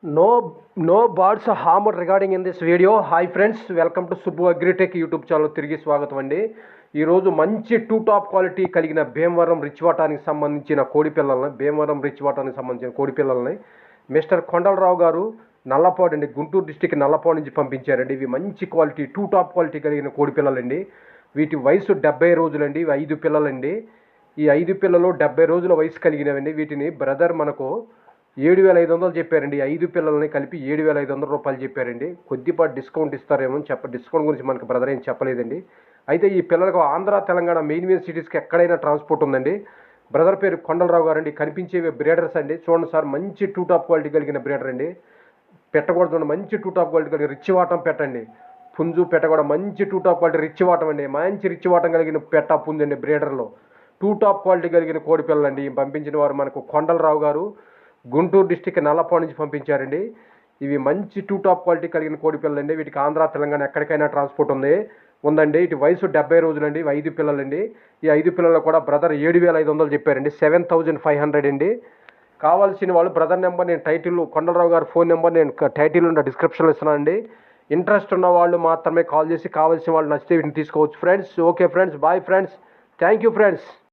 No birds harmed regarding in this video. Hi friends, welcome to Subbu Agritech YouTube channel. తిరిగి స్వాగతం అండి. ఈరోజు మంచి టాప్ క్వాలిటీ కలిగిన భీమవరం రిచ్ వాటానికి సంబంధించిన కోడి పిల్లల్ని మిస్టర్ కొండలరావు గారు నల్లపాడు అండి, గుంటూరు డిస్టిక్ నల్లపాడు నుంచి పంపించారండి. ఇవి మంచి క్వాలిటీ టాప్ క్వాలిటీ కలిగిన కోడి పిల్లలండి. వీటి వయసు 70 రోజులండి. ఇవి 5 పిల్లలండి. ఈ 5 పిల్లలు 70 రోజుల వయసు కలిగినవండి. వీటిని బ్రదర్ మనకు 7,500 చెప్పారండి. 5 పిల్లల్ని కలిపి 7,500 రూపాయలు చెప్పారండి. కొద్దిపాటి డిస్కౌంట్ ఇస్తారేమో డిస్కౌంట్ గురించి మనకు బ్రదర్ ఏం చెప్పలేదండి. అయితే ఈ పిల్లలకు ఆంధ్ర తెలంగాణ మెయిన్ సిటీస్కి ఎక్కడైనా ట్రాన్స్పోర్ట్ ఉందండి. బ్రదర్ పేరు కొండలరావు గారు అండి. కనిపించేవి బ్రీడర్స్ అండి. చూడండి సార్, మంచి టాప్ క్వాలిటీ కలిగిన బ్రీడర్ అండి. పెట్టకూడదు, మంచి టాప్ క్వాలిటీ కలిగిన రిచ్ వాటం పెట్టండి. పుంజు పెట్ట కూడా మంచి టాప్ క్వాలిటీ రిచ్ వాటం అండి. మంచి రిచ్ వాటం కలిగిన పెట్ట పుంజండి. బ్రీడర్లో టాప్ క్వాలిటీ కలిగిన కోడి పిల్లలండి. పంపించిన వారు మనకు కొండలరావు గారు గుంటూరు డిస్టిక్ నల్లపాడు నుంచి పంపించారండి. ఇవి మంచి టాప్ క్వాలిటీ కలిగిన కోడి పిల్లలండి. వీటికి ఆంధ్ర తెలంగాణ ఎక్కడికైనా ట్రాన్స్పోర్ట్ ఉందండి. ఇటు వయసు 70 రోజులండి. 5 పిల్లలండి. ఈ 5 పిల్లలు కూడా బ్రదర్ 7,500 చెప్పారండి. 7,500 అండి. కావాల్సిన వాళ్ళు బ్రదర్ నెంబర్ నేను టైటిల్, కొండలరావు గారు ఫోన్ నెంబర్ నేను టైటిల్ ఉన్న డిస్క్రిప్షన్లో ఇస్తున్నానండి. ఇంట్రెస్ట్ ఉన్న వాళ్ళు మాత్రమే కాల్ చేసి, కావాల్సిన వాళ్ళు నచ్చితే వీటిని తీసుకోవచ్చు friends. Okay friends, boy friends, thank you friends.